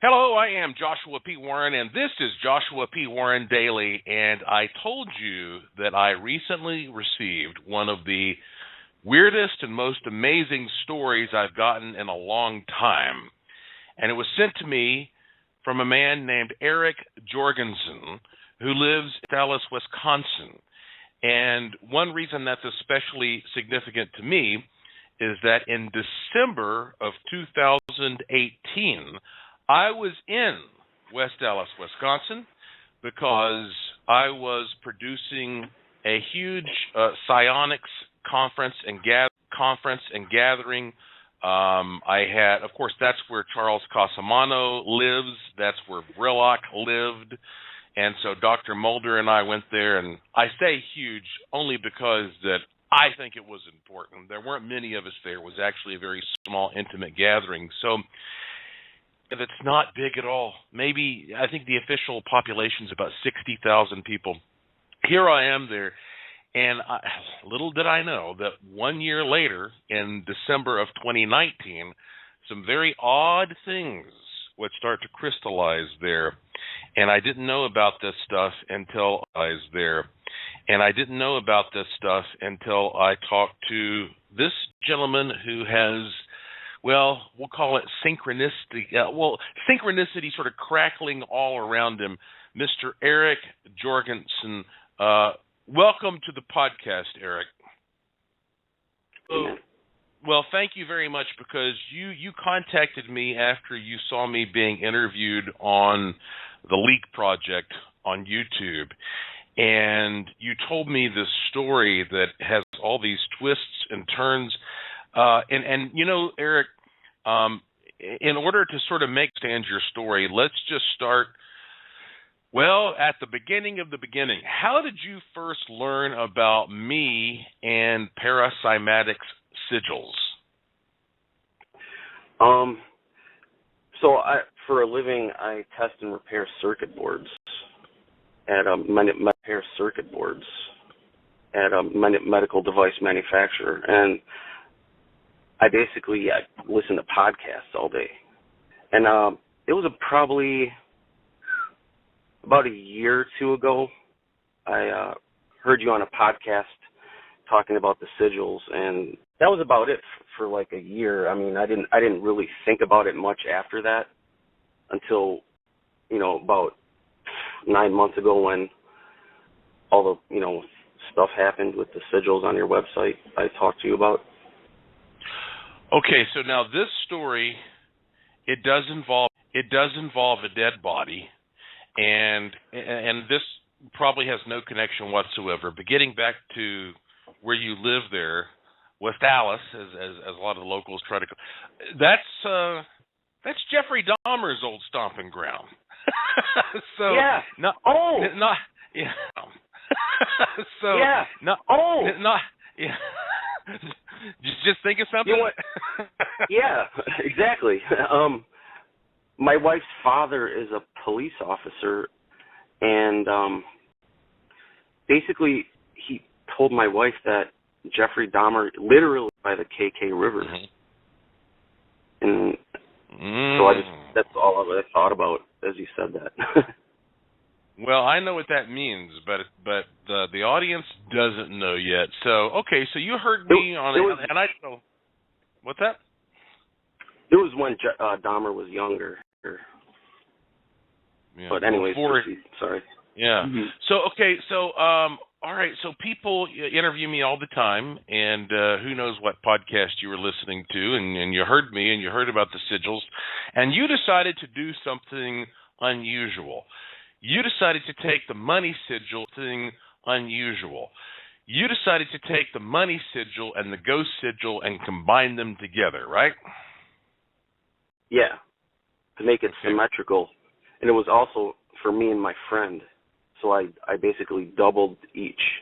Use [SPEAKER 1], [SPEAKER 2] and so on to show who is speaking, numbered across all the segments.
[SPEAKER 1] Hello, I am Joshua P. Warren, and this is Joshua P. Warren Daily, and I told you that I recently received one of the weirdest and most amazing stories I've gotten in a long time, and it was sent to me from a man named Eric Jorgensen, who lives in West Allis, Wisconsin. And one reason that's especially significant to me is that in December of 2018, I was in West Allis, Wisconsin, because I was producing a huge psionics conference and gathering. I had, of course, that's where Charles Casamano lives. That's where Brillock lived. And so Dr. Mulder and I went there, and I say huge only because that I think it was important. There weren't many of us there. It was actually a very small, intimate gathering. So if it's not big at all, maybe I think the official population is about 60,000 people. Here I am there, and little did I know that 1 year later, in December of 2019, some very odd things would start to crystallize there. And I didn't know about this stuff until I was there. And I didn't know about this stuff until I talked to this gentleman who has, well, we'll call it synchronicity. Synchronicity sort of crackling all around him. Mr. Eric Jorgensen, welcome to the podcast, Eric. Well, thank you very much, because you contacted me after you saw me being interviewed on the Leak Project on YouTube, and you told me this story that has all these twists and turns. And you know, Eric, in order to sort of stand your story, let's just start, well, at the beginning of the beginning. How did you first learn about me and paracymatics sigils?
[SPEAKER 2] So for a living, I test and repair circuit boards at a medical device manufacturer, and I basically listen to podcasts all day. And it was probably about a year or two ago, I heard you on a podcast talking about the sigils, and that was about it for like a year. I mean, I didn't really think about it much after that until, about 9 months ago, when all the, stuff happened with the sigils on your website I talked to you about.
[SPEAKER 1] Okay, so now this story, it does involve a dead body, and this probably has no connection whatsoever. But getting back to where you live there, West Allis, as a lot of the locals try to, that's Jeffrey Dahmer's old stomping ground. So
[SPEAKER 2] yeah.
[SPEAKER 1] Not yeah. So
[SPEAKER 2] yeah.
[SPEAKER 1] not yeah. Just think of something.
[SPEAKER 2] You know what? Yeah, exactly. My wife's father is a police officer, and basically he told my wife that Jeffrey Dahmer literally by the KK River. Mm-hmm. And so that's all I thought about as you said that.
[SPEAKER 1] Well, I know what that means, but the audience doesn't know yet. So, okay, so you heard me and I know. What's that? It
[SPEAKER 2] was when Dahmer was younger. Yeah, but anyways, sorry.
[SPEAKER 1] Yeah.
[SPEAKER 2] Mm-hmm.
[SPEAKER 1] So, okay, so all right, so people interview me all the time, and who knows what podcast you were listening to, and you heard me, and you heard about the sigils, and you decided to do something unusual. You decided to take the money sigil thing unusual. You decided to take the money sigil and the ghost sigil and combine them together, right?
[SPEAKER 2] Yeah, to make it symmetrical. And it was also for me and my friend. So I basically doubled each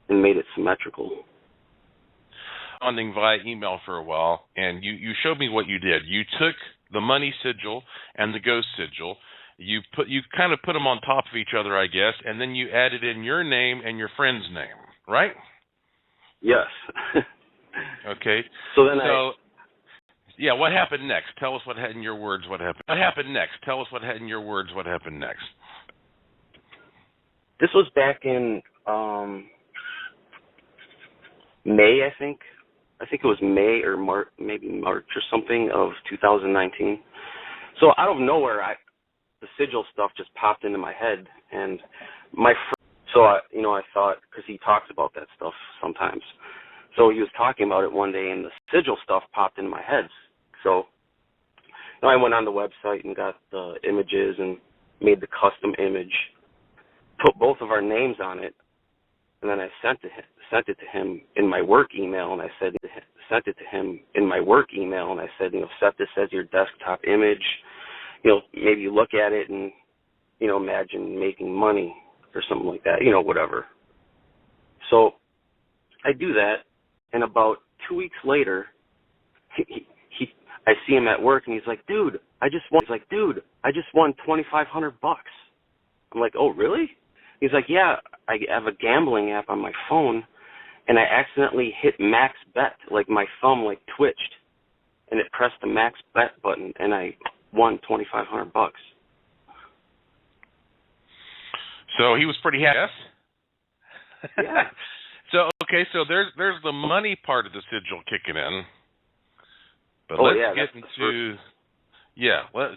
[SPEAKER 2] and made it symmetrical.
[SPEAKER 1] Responding via email for a while, and you showed me what you did. You took the money sigil and the ghost sigil. You kind of put them on top of each other, I guess, and then you added in your name and your friend's name, right?
[SPEAKER 2] Yes.
[SPEAKER 1] Okay.
[SPEAKER 2] So then
[SPEAKER 1] Yeah, what happened next? Tell us what had in your words what happened. What happened next? Tell us what had in your words what happened next.
[SPEAKER 2] This was back in May, I think. I think it was May or maybe March or something of 2019. So out of nowhere, the sigil stuff just popped into my head, and I thought, because he talks about that stuff sometimes. So he was talking about it one day, and the sigil stuff popped into my head. So I went on the website and got the images and made the custom image, put both of our names on it, and then I sent it to him in my work email, and I said, set this as your desktop image. Maybe look at it and, imagine making money or something like that, whatever. So I do that, and about 2 weeks later, I see him at work, and he's like, dude, I just won $2,500. I'm like, oh, really? He's like, yeah, I have a gambling app on my phone, and I accidentally hit max bet, like my thumb twitched, and it pressed the max bet button, and I won $2,500.
[SPEAKER 1] So he was pretty happy. Yes.
[SPEAKER 2] Yeah.
[SPEAKER 1] So there's the money part of the sigil kicking in. But let's get into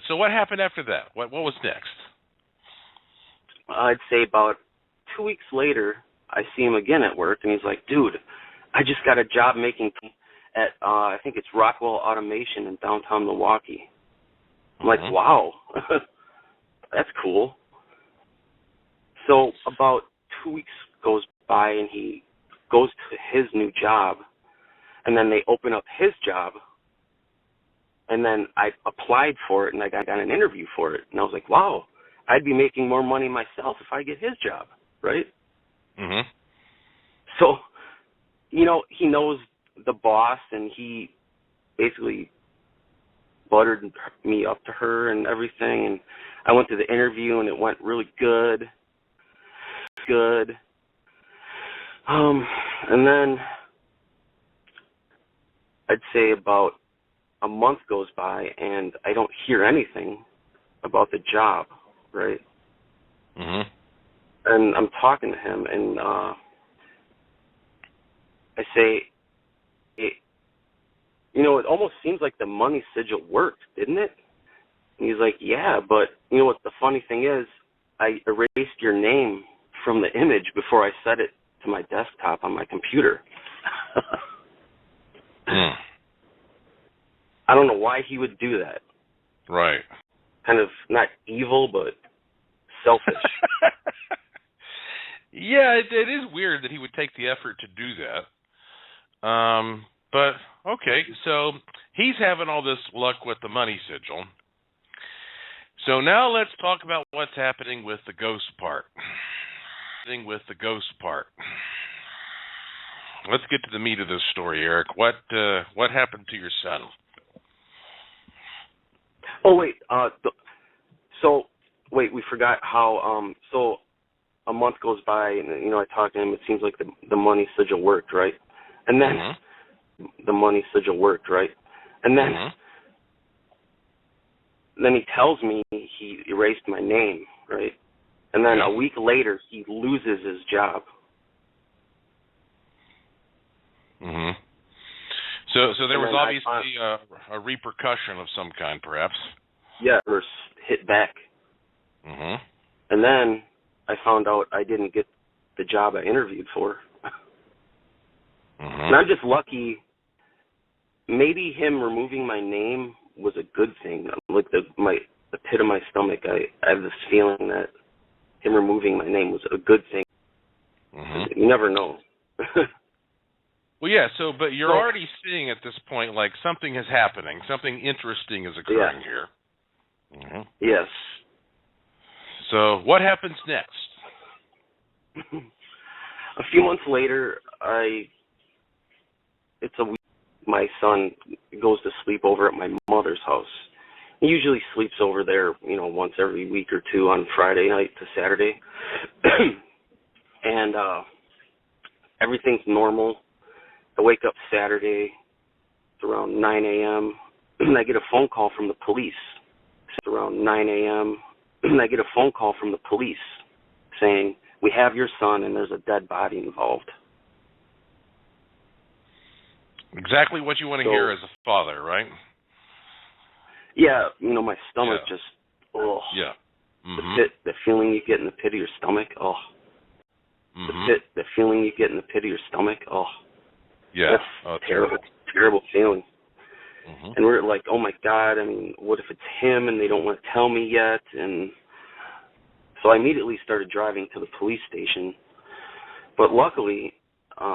[SPEAKER 1] So what happened after that? What was next?
[SPEAKER 2] I'd say about 2 weeks later, I see him again at work, and he's like, dude, I just got a job making at, I think it's Rockwell Automation in downtown Milwaukee. I'm like, wow, that's cool. So about 2 weeks goes by, and he goes to his new job, and then they open up his job, and then I applied for it, and I got an interview for it, and I was like, wow, I'd be making more money myself if I get his job, right?
[SPEAKER 1] Mm-hmm.
[SPEAKER 2] So, he knows the boss, and he basically buttered me up to her and everything, and I went to the interview, and it went really good. And then I'd say about a month goes by, and I don't hear anything about the job, right?
[SPEAKER 1] Mm-hmm.
[SPEAKER 2] And I'm talking to him, and I say, it almost seems like the money sigil worked, didn't it? And he's like, yeah, but what the funny thing is, I erased your name from the image before I set it to my desktop on my computer. I don't know why he would do that.
[SPEAKER 1] Right.
[SPEAKER 2] Kind of not evil, but selfish.
[SPEAKER 1] Yeah, it is weird that he would take the effort to do that. But, okay, so he's having all this luck with the money sigil. So now let's talk about what's happening with the ghost part. Let's get to the meat of this story, Eric. What happened to your son?
[SPEAKER 2] Oh, wait. We forgot how. So a month goes by, and I talk to him. It seems like the money sigil worked, right? And then the money sigil worked, right? And then then he tells me he erased my name, right? And then a week later, he loses his job.
[SPEAKER 1] Mm-hmm. So there was obviously a repercussion of some kind, perhaps.
[SPEAKER 2] Yeah, or hit back.
[SPEAKER 1] Mm-hmm.
[SPEAKER 2] And then I found out I didn't get the job I interviewed for.
[SPEAKER 1] Mm-hmm.
[SPEAKER 2] And I'm just lucky. Maybe him removing my name was a good thing. Like the pit of my stomach, I have this feeling that him removing my name was a good thing.
[SPEAKER 1] Mm-hmm.
[SPEAKER 2] You never know.
[SPEAKER 1] Well, yeah, but you're already seeing at this point, like, something is happening. Something interesting is occurring here. Mm-hmm.
[SPEAKER 2] Yes.
[SPEAKER 1] So what happens next?
[SPEAKER 2] A few months later, it's a week. My son goes to sleep over at my mother's house. He usually sleeps over there, once every week or two on Friday night to Saturday. And everything's normal. I wake up Saturday. It's around 9 a.m. and I get a phone call from the police. It's around 9 a.m. and I get a phone call from the police saying, "We have your son and there's a dead body involved."
[SPEAKER 1] Exactly what you want to hear as a father, right?
[SPEAKER 2] Yeah, my stomach just, oh.
[SPEAKER 1] Yeah. Mm-hmm.
[SPEAKER 2] The feeling you get in the pit of your stomach, oh.
[SPEAKER 1] Mm-hmm.
[SPEAKER 2] The feeling you get in the pit of your stomach, oh.
[SPEAKER 1] Yeah.
[SPEAKER 2] That's terrible feeling.
[SPEAKER 1] Mm-hmm.
[SPEAKER 2] And we're like, oh my God, what if it's him and they don't want to tell me yet? And so I immediately started driving to the police station. But luckily,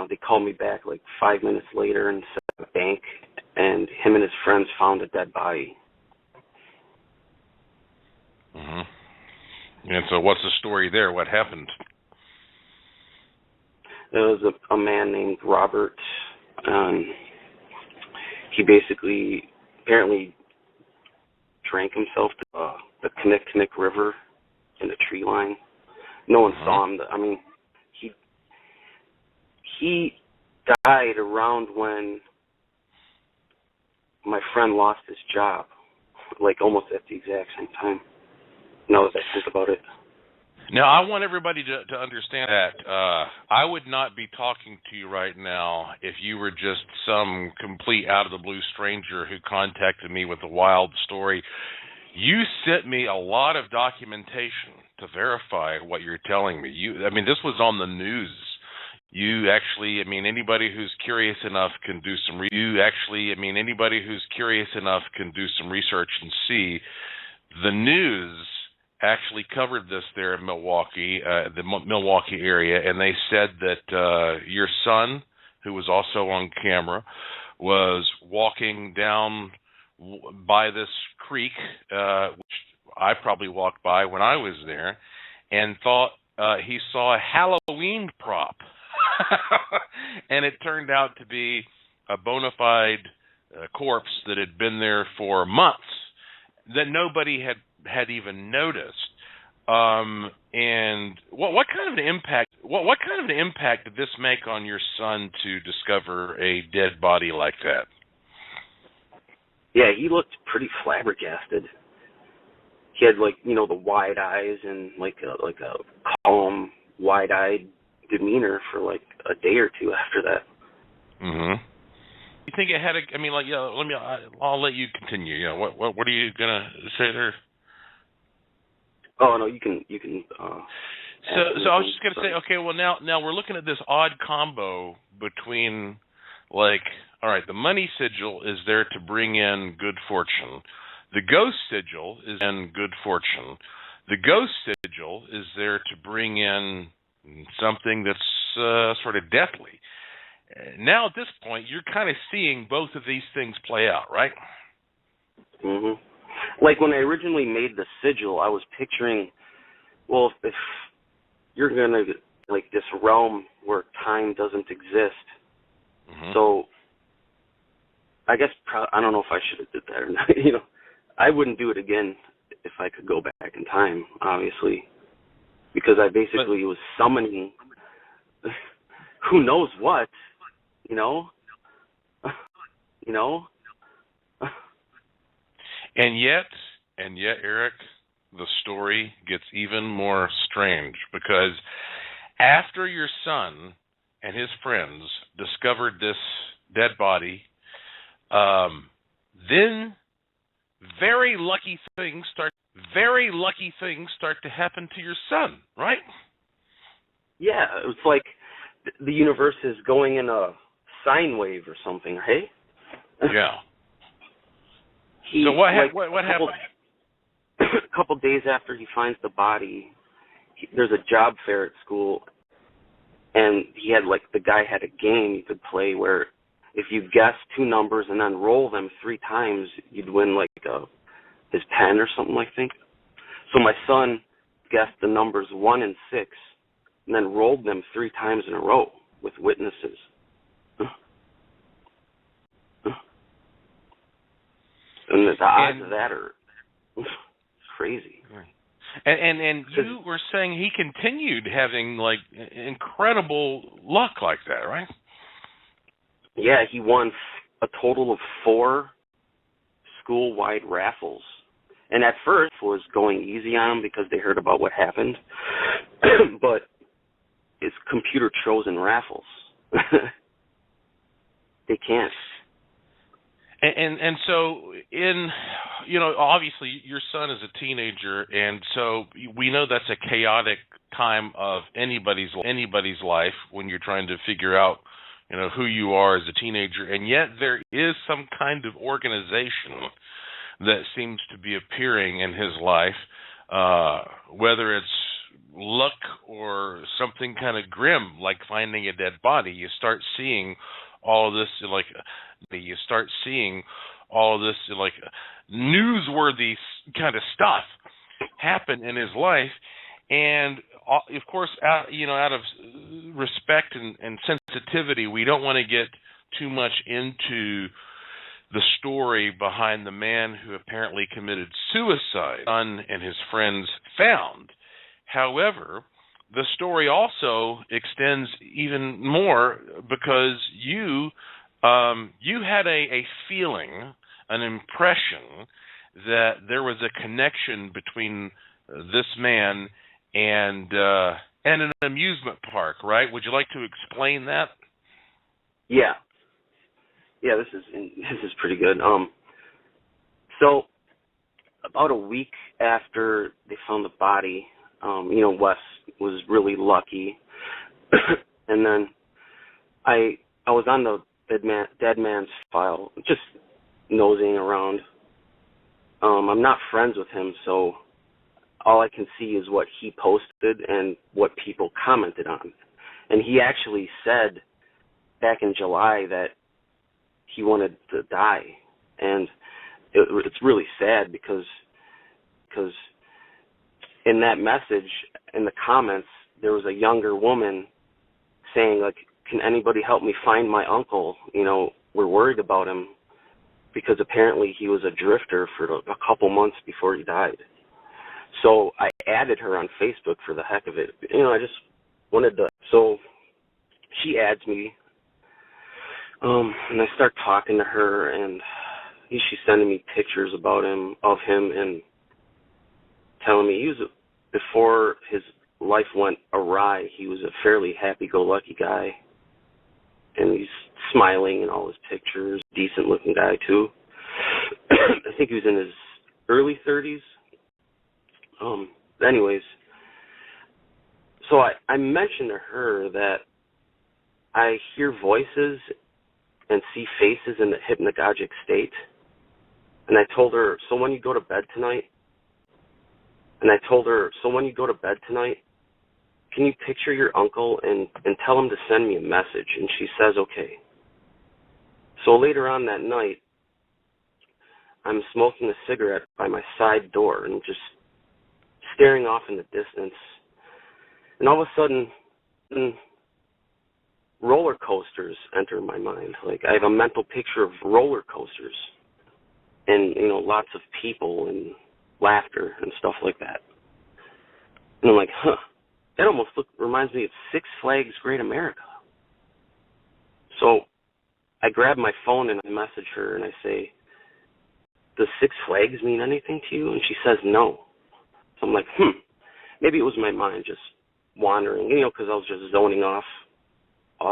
[SPEAKER 2] they called me back like 5 minutes later and said a bank, and him and his friends found a dead body.
[SPEAKER 1] Mm-hmm. And so what's the story there? What happened?
[SPEAKER 2] There was a man named Robert. He basically apparently drank himself to the Kinnick River in the tree line. No one saw him. He died around when my friend lost his job, like almost at the exact same time, now that I think about it.
[SPEAKER 1] Now, I want everybody to understand that I would not be talking to you right now if you were just some complete out-of-the-blue stranger who contacted me with a wild story. You sent me a lot of documentation to verify what you're telling me. This was on the news. You actually, anybody who's curious enough can do some. Anybody who's curious enough can do some research and see. The news actually covered this there in Milwaukee, the Milwaukee area, and they said that your son, who was also on camera, was walking down by this creek, which I probably walked by when I was there, and thought he saw a Halloween prop. And it turned out to be a bona fide corpse that had been there for months that nobody had even noticed. And what kind of an impact? What kind of an impact did this make on your son to discover a dead body like that?
[SPEAKER 2] Yeah, he looked pretty flabbergasted. He had the wide eyes and like a calm, wide-eyed demeanor for like a day or two after that.
[SPEAKER 1] Mm-hmm. You think it had I'll let you continue. What are you gonna say there?
[SPEAKER 2] Oh no, you can.
[SPEAKER 1] So I was just gonna say, okay, well now we're looking at this odd combo between all right, the money sigil is there to bring in good fortune. The ghost sigil is in good fortune. The ghost sigil is there to bring in something that's sort of deathly. Now at this point, you're kind of seeing both of these things play out, right?
[SPEAKER 2] Mhm. Like when I originally made the sigil, I was picturing, well, if you're gonna this realm where time doesn't exist, so I guess I don't know if I should have did that or not. I wouldn't do it again if I could go back in time, obviously, because I basically was summoning who knows what,
[SPEAKER 1] And yet, Eric, the story gets even more strange, because after your son and his friends discovered this dead body, then very lucky things start to happen to your son, right?
[SPEAKER 2] Yeah, it's like the universe is going in a sine wave or something, right?
[SPEAKER 1] Yeah. So what happened?
[SPEAKER 2] A couple days after he finds the body, there's a job fair at school, and he had the guy had a game you could play where if you guess two numbers and then roll them 3 times, you'd win his pen or something, I think. So my son guessed the numbers 1 and 6, and then rolled them 3 times in a row with witnesses. And the odds of that are crazy.
[SPEAKER 1] And you were saying he continued having incredible luck like that, right?
[SPEAKER 2] Yeah, he won a total of 4 school-wide raffles. And at first was going easy on them because they heard about what happened. But it's computer-chosen raffles. They can't.
[SPEAKER 1] And so obviously your son is a teenager, and so we know that's a chaotic time of anybody's life when you're trying to figure out, who you are as a teenager, and yet there is some kind of organization that seems to be appearing in his life, whether it's luck or something kind of grim, like finding a dead body. You start seeing all of this, newsworthy kind of stuff happen in his life, and of course, out of respect and sensitivity, we don't want to get too much into the story behind the man who apparently committed suicide, son and his friends found. However, the story also extends even more because you had a feeling, an impression that there was a connection between this man and an amusement park, right? Would you like to explain that?
[SPEAKER 2] Yeah. Yeah, this is pretty good. So about a week after they found the body, Wes was really lucky, and then I was on the dead man's file, just nosing around. I'm not friends with him, so all I can see is what he posted and what people commented on. And he actually said back in July that he wanted to die, and it's really sad because in that message, in the comments, there was a younger woman saying, like, can anybody help me find my uncle? We're worried about him because apparently he was a drifter for a couple months before he died. So I added her on Facebook for the heck of it. I just wanted to. So she adds me, and I start talking to her, and she's sending me pictures of him, and telling me before his life went awry, he was a fairly happy-go-lucky guy, and he's smiling in all his pictures, decent-looking guy, too. I think he was in his early 30s. Anyways, so I mentioned to her that I hear voices and see faces in the hypnagogic state, and I told her, so when you go to bed tonight, can you picture your uncle and tell him to send me a message? And she says, okay. So later on that night, I'm smoking a cigarette by my side door and just staring off in the distance. And all of a sudden, roller coasters enter my mind. Like, I have a mental picture of roller coasters and, lots of people and laughter and stuff like that. And I'm like, that almost reminds me of Six Flags Great America. So I grab my phone and I message her and I say, does Six Flags mean anything to you? And she says no. So I'm like, maybe it was my mind just wandering, because I was just zoning off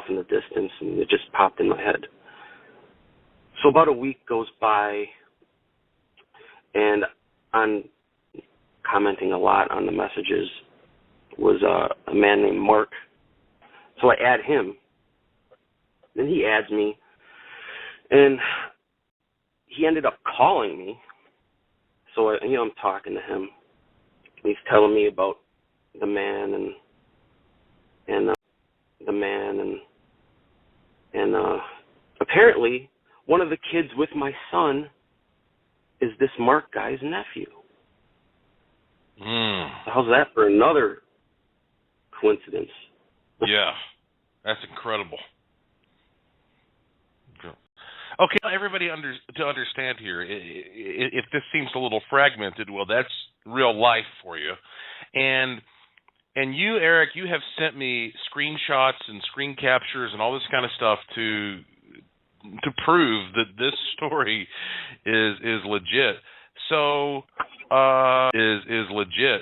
[SPEAKER 2] in the distance, and it just popped in my head. So about a week goes by, and on commenting a lot on the messages was a man named Mark. So I add him. Then he adds me, and he ended up calling me. So I'm talking to him. He's telling me about the man and apparently one of the kids with my son is this Mark guy's nephew. How's that for another coincidence?
[SPEAKER 1] Yeah, that's incredible. Okay, everybody to understand here, if this seems a little fragmented, well, that's real life for you. And you, Eric, you have sent me screenshots and screen captures and all this kind of stuff to to prove that this story is legit. So is legit.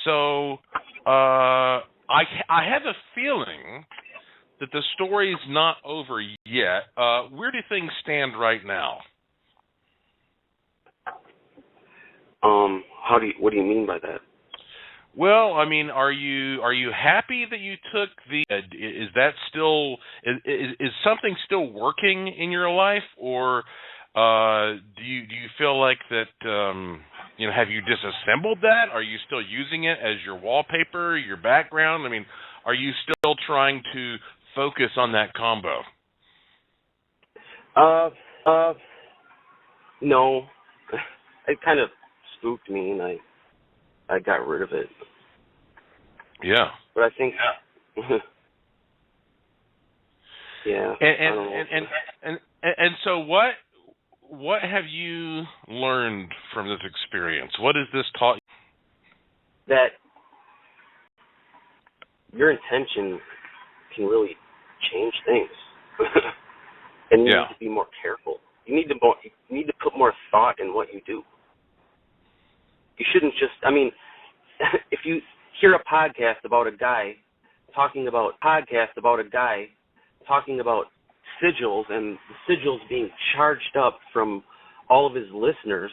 [SPEAKER 1] So I have a feeling that the story's not over yet. Where do things stand right now?
[SPEAKER 2] What do you mean by that?
[SPEAKER 1] Well, I mean, are you happy that you took the? Is that still is something still working in your life, or do you feel like that? Have you disassembled that? Are you still using it as your wallpaper, your background? I mean, are you still trying to focus on that combo?
[SPEAKER 2] No. It kind of spooked me, and I got rid of it.
[SPEAKER 1] Yeah.
[SPEAKER 2] But I think, yeah.
[SPEAKER 1] And so what have you learned from this experience? What has this taught you?
[SPEAKER 2] That your intention can really change things, and you need to be more careful. You need to put more thought in what you do. You shouldn't just. I mean, if you hear a podcast about a guy talking about sigils and the sigils being charged up from all of his listeners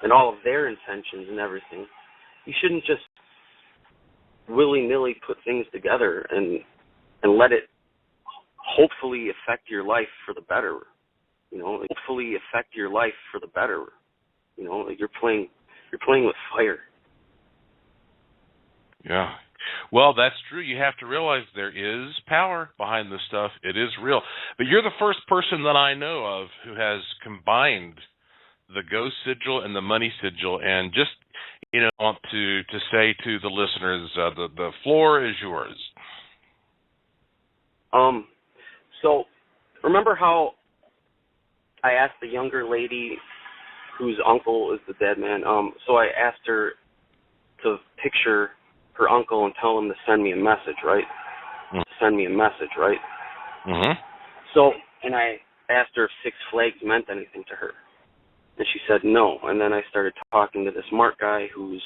[SPEAKER 2] and all of their intentions and everything, you shouldn't just willy-nilly put things together and let it hopefully affect your life for the better. Hopefully affect your life for the better. You're playing with fire.
[SPEAKER 1] Yeah. Well, that's true. You have to realize there is power behind this stuff. It is real. But you're the first person that I know of who has combined the ghost sigil and the money sigil. And just, want to say to the listeners, the floor is yours.
[SPEAKER 2] So remember how I asked the younger lady whose uncle is the dead man? So I asked her to picture her uncle and tell him to send me a message, right?
[SPEAKER 1] Mm-hmm.
[SPEAKER 2] So, and I asked her if Six Flags meant anything to her. And she said no. And then I started talking to this Mark guy who's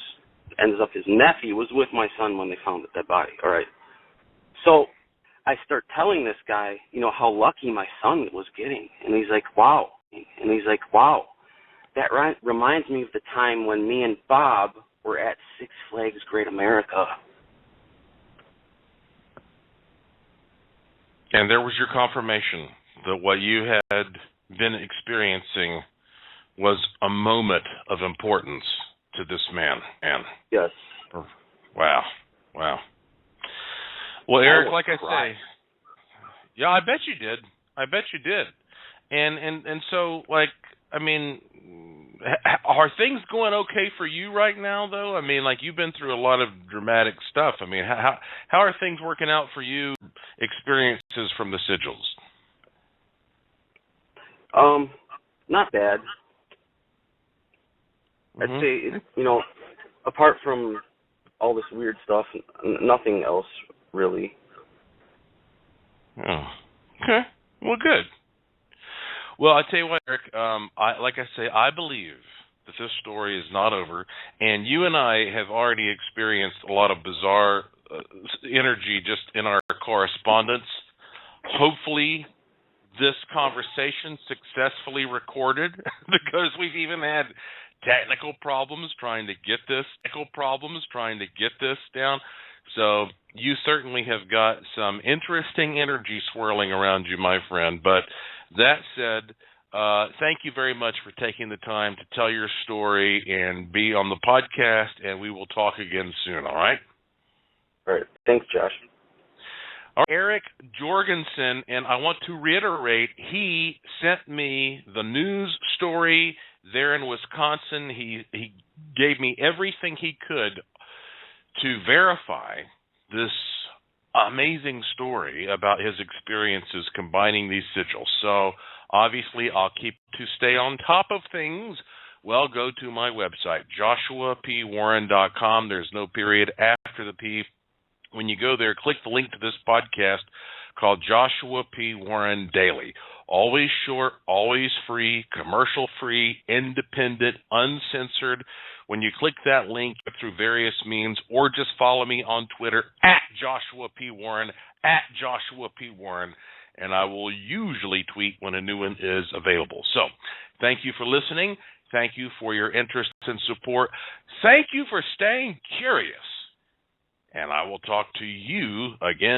[SPEAKER 2] ends up his nephew was with my son when they found the dead body, all right? So I start telling this guy, how lucky my son was getting. And he's like, wow. That reminds me of the time when me and Bob were at Six Flags Great America.
[SPEAKER 1] And there was your confirmation that what you had been experiencing was a moment of importance to this man.
[SPEAKER 2] Yes.
[SPEAKER 1] Wow. Well, Eric, like I say, yeah, I bet you did. And so, like, I mean, are things going okay for you right now, though? I mean, like, you've been through a lot of dramatic stuff. I mean, how are things working out for you, experiences from the sigils?
[SPEAKER 2] Not bad.
[SPEAKER 1] Mm-hmm.
[SPEAKER 2] I'd say, apart from all this weird stuff, nothing else, really.
[SPEAKER 1] Oh, okay. Well, good. Well, I tell you what, Eric. I believe that this story is not over, and you and I have already experienced a lot of bizarre energy just in our correspondence. Hopefully, this conversation successfully recorded, because we've even had technical problems trying to get this down. So you certainly have got some interesting energy swirling around you, my friend. But that said, thank you very much for taking the time to tell your story and be on the podcast, and we will talk again soon, all right?
[SPEAKER 2] All right. Thanks, Josh.
[SPEAKER 1] Eric Jorgensen, and I want to reiterate, he sent me the news story there in Wisconsin. He gave me everything he could to verify this amazing story about his experiences combining these sigils. So obviously I'll keep to stay on top of things. Well, go to my website, joshuapwarren.com. There's no period after the P. When you go there, click the link to this podcast called Joshua P. Warren Daily. Always short, always free, commercial-free, independent, uncensored. When you click that link through various means, or just follow me on Twitter at Joshua P. Warren, and I will usually tweet when a new one is available. So thank you for listening. Thank you for your interest and support. Thank you for staying curious. And I will talk to you again